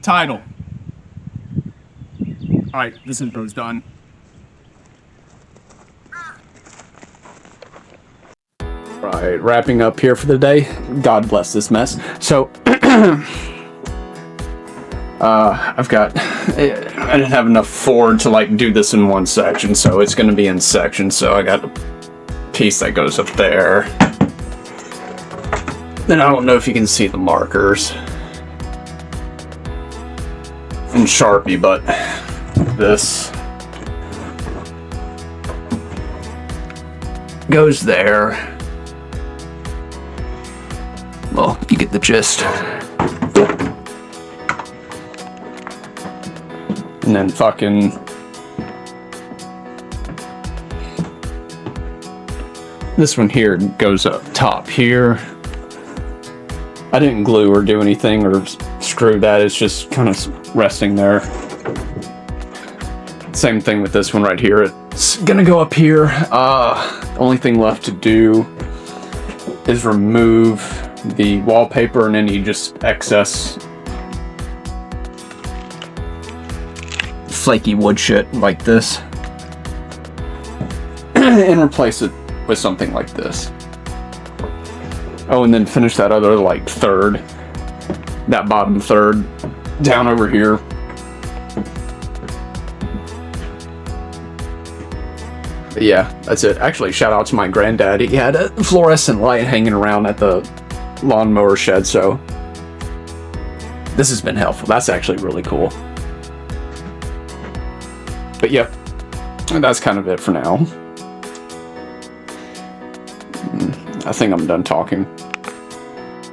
title. Alright, this intro's done. Right, wrapping up here for the day. God bless this mess. So, I've got, I didn't have enough Ford to like do this in one section, so it's going to be in sections. So I got a piece that goes up there. Then I don't know if you can see the markers in Sharpie, but this goes there. Well, you get the gist. And then fucking this one here goes up top here. I didn't glue or do anything or screw that. It's just kind of resting there. Same thing with this one right here. It's gonna go up here. The only thing left to do is remove the wallpaper and any just excess flaky wood shit like this and replace it with something like this. Oh, and then finish that other like third, that bottom third down over here. But yeah, that's it. Actually, shout out to my granddad. He had a fluorescent light hanging around at the lawnmower shed, so this has been helpful. That's actually really cool. But yep, that's kind of it for now. I think I'm done talking.